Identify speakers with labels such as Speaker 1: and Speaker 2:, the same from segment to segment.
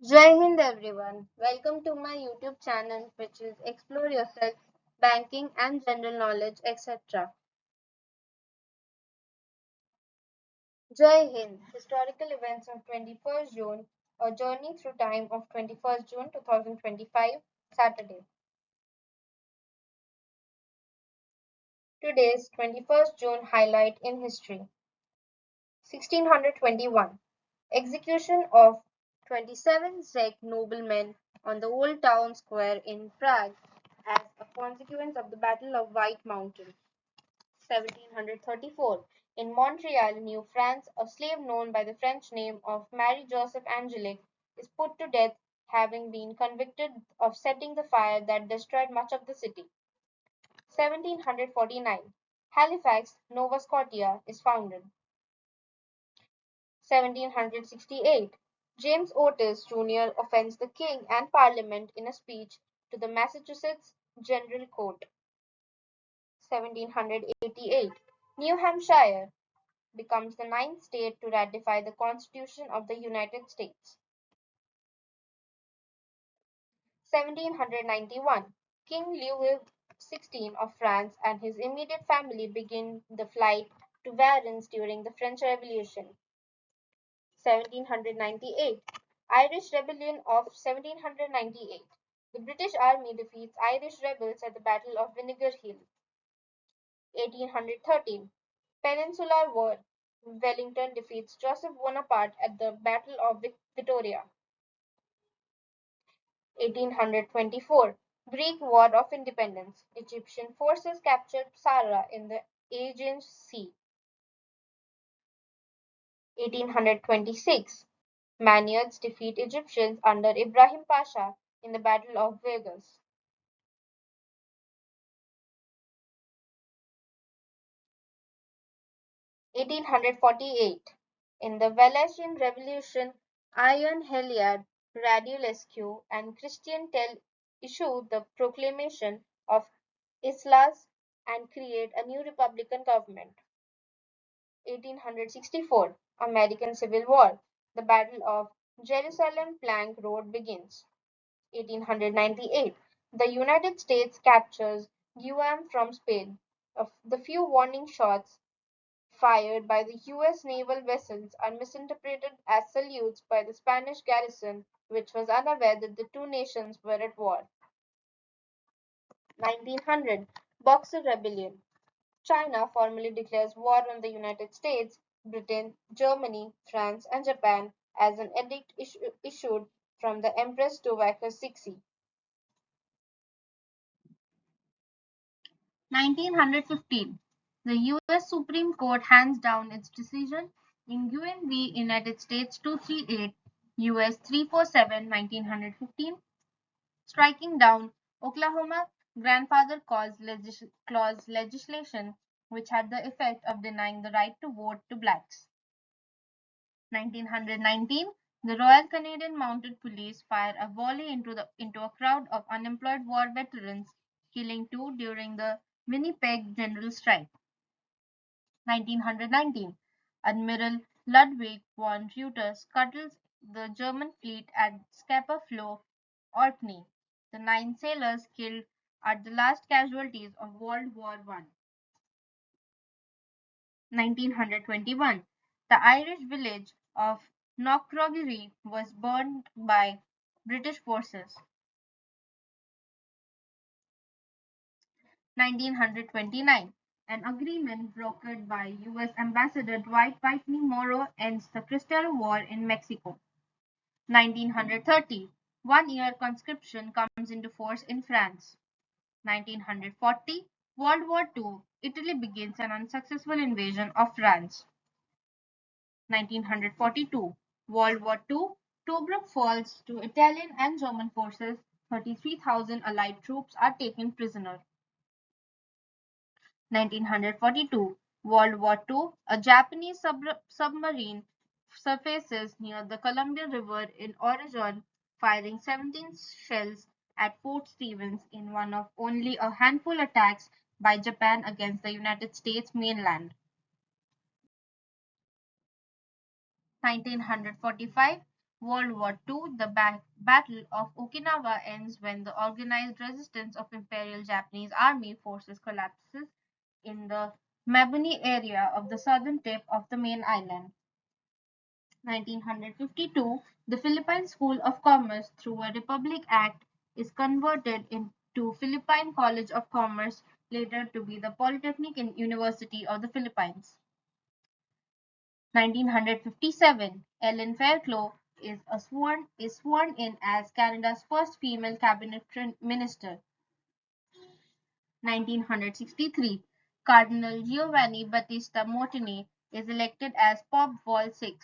Speaker 1: Jai Hind everyone. Welcome to my YouTube channel which is Explore Yourself, Banking and General Knowledge etc. Jai Hind. Historical events of 21st June, a journey through time of 21st June 2025, Saturday. Today's 21st June highlight in history. 1621. Execution of 27 Czech noblemen on the Old Town Square in Prague as a consequence of the Battle of White Mountain. 1734. In Montreal, New France, a slave known by the French name of Marie Joseph Angelique is put to death, having been convicted of setting the fire that destroyed much of the city. 1749. Halifax, Nova Scotia is founded. 1768. James Otis, Jr. offends the King and Parliament in a speech to the Massachusetts General Court. 1788. New Hampshire becomes the ninth state to ratify the Constitution of the United States. 1791. King Louis XVI of France and his immediate family begin the flight to Valence during the French Revolution. 1798. Irish Rebellion of 1798. The British Army defeats Irish rebels at the Battle of Vinegar Hill. 1813. Peninsular War. Wellington defeats Joseph Bonaparte at the Battle of Vittoria. 1824. Greek War of Independence. Egyptian forces captured Psara in the Aegean Sea. 1826. Maniards defeat Egyptians under Ibrahim Pasha in the Battle of Vegas. 1848. In the Valesian Revolution, Ion Heliard, Radulescu, and Christian Tell issue the proclamation of Islas and create a new republican government. 1864. American Civil War. The Battle of Jerusalem Plank Road begins. 1898. The United States captures Guam from Spain. The few warning shots fired by the US naval vessels are misinterpreted as salutes by the Spanish garrison, which was unaware that the two nations were at war. 1900. Boxer Rebellion. China formally declares war on the United States, Britain, Germany, France, and Japan as an edict issued from the Empress Dowager Cixi. 1915. The US Supreme Court hands down its decision in UN v. United States 238, US 347, 1915, striking down Oklahoma grandfather clause legislation, which had the effect of denying the right to vote to blacks. 1919. The Royal Canadian Mounted Police fire a volley into a crowd of unemployed war veterans, killing two during the Winnipeg General Strike. 1919. Admiral Ludwig von Reuter scuttles the German fleet at Scapa Flow, Orkney. The 9 sailors killed are the last casualties of World War I. 1921. The Irish village of Knockcroggirry was burned by British forces. 1929. An agreement brokered by US Ambassador Dwight Whitney Morrow ends the Cristero War in Mexico. 1930. 1 year conscription comes into force in France. 1940. World War II. Italy begins an unsuccessful invasion of France. 1942. World War II. Tobruk falls to Italian and German forces. 33,000 Allied troops are taken prisoner. 1942. World War II. A Japanese submarine surfaces near the Columbia River in Oregon, firing 17 shells at Fort Stevens in one of only a handful attacks by Japan against the United States mainland. 1945. World War II, the Battle of Okinawa ends when the organized resistance of Imperial Japanese Army forces collapses in the Mabuni area of the southern tip of the main island. 1952, the Philippine School of Commerce, through a Republic Act, is converted into Philippine College of Commerce, later to be the Polytechnic University of the Philippines. 1957, Ellen Fairclough is sworn in as Canada's first female cabinet minister. 1963, Cardinal Giovanni Battista Montini is elected as Pope Paul VI.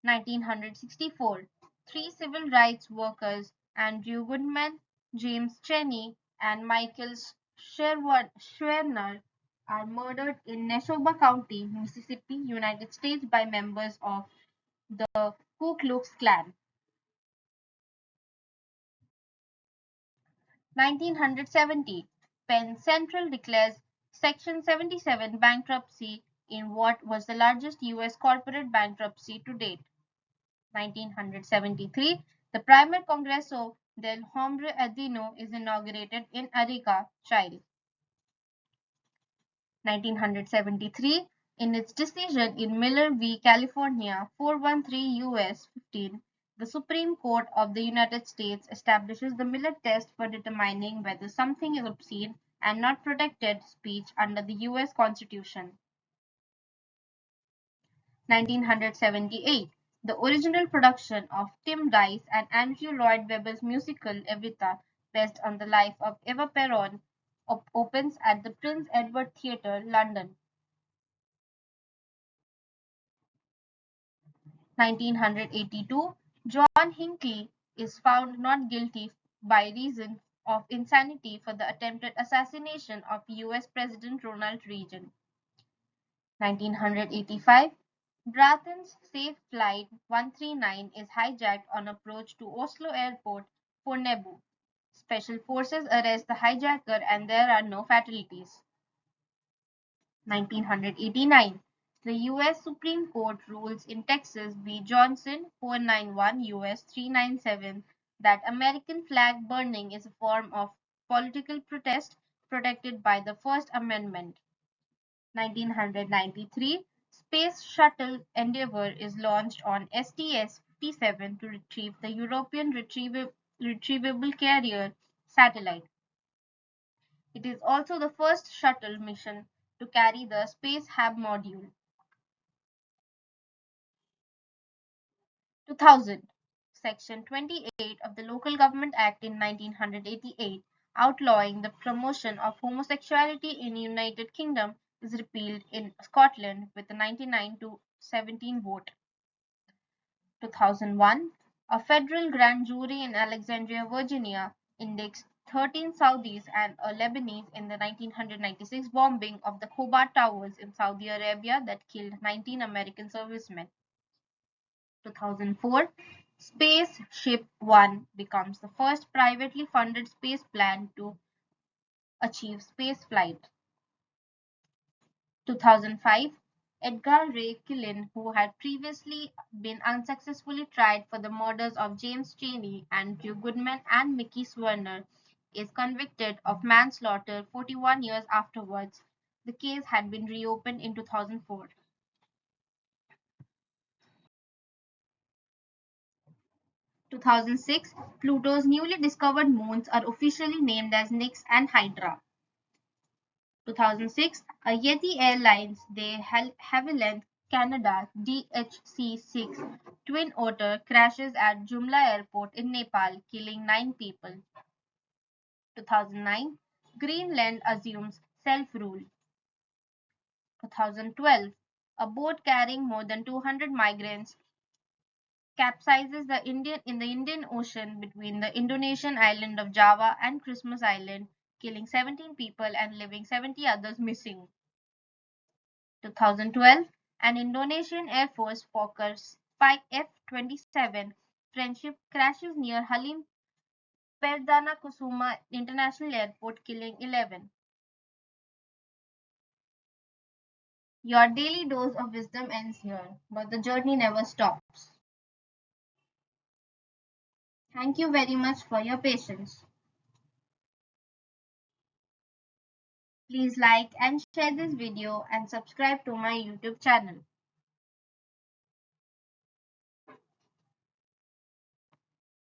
Speaker 1: 1964, three civil rights workers, Andrew Goodman, James Cheney, and Michael Schwerner, are murdered in Neshoba County, Mississippi, United States by members of the Ku Klux Klan. 1970, Penn Central declares Section 77 bankruptcy in what was the largest U.S. corporate bankruptcy to date. 1973, the Primer Congreso del Hombre Andino is inaugurated in Arica, Chile. 1973, in its decision in Miller v. California 413 U.S. 15, the Supreme Court of the United States establishes the Miller test for determining whether something is obscene and not protected speech under the U.S. Constitution. 1978, the original production of Tim Rice and Andrew Lloyd Webber's musical Evita, based on the life of Eva Peron, opens at the Prince Edward Theatre, London. 1982, John Hinckley is found not guilty by reason of insanity for the attempted assassination of US President Ronald Reagan. 1985, Braathens Safe Flight 139 is hijacked on approach to Oslo Airport, Fornebu. Special forces arrest the hijacker and there are no fatalities. 1989, the U.S. Supreme Court rules in Texas v. Johnson 491 U.S. 397 that American flag burning is a form of political protest protected by the First Amendment. 1993, Space Shuttle Endeavour is launched on STS-57 to retrieve the European Retrievable Carrier satellite. It is also the first shuttle mission to carry the Space Hab module. 2000, Section 28 of the Local Government Act in 1988, outlawing the promotion of homosexuality in United Kingdom, is repealed in Scotland with a 99-17 vote. 2001, a federal grand jury in Alexandria, Virginia, indicts 13 Saudis and a Lebanese in the 1996 bombing of the Khobar Towers in Saudi Arabia that killed 19 American servicemen. 2004, Spaceship One becomes the first privately funded space plan to achieve spaceflight. 2005, Edgar Ray Killen, who had previously been unsuccessfully tried for the murders of James Chaney, Andrew Goodman, and Mickey Swerner, is convicted of manslaughter 41 years afterwards. The case had been reopened in 2004. 2006, Pluto's newly discovered moons are officially named as Nix and Hydra. 2006, a Yeti Airlines de Havilland, Canada DHC-6 Twin Otter crashes at Jumla Airport in Nepal, killing 9 people. 2009, Greenland assumes self-rule. 2012, a boat carrying more than 200 migrants capsizes in the Indian Ocean between the Indonesian island of Java and Christmas Island, killing 17 people and leaving 70 others missing. 2012, an Indonesian Air Force Fokker F-27 Friendship crashes near Halim Perdanakusuma International Airport, killing 11. Your daily dose of wisdom ends here, but the journey never stops. Thank you very much for your patience. Please like and share this video and subscribe to my YouTube channel.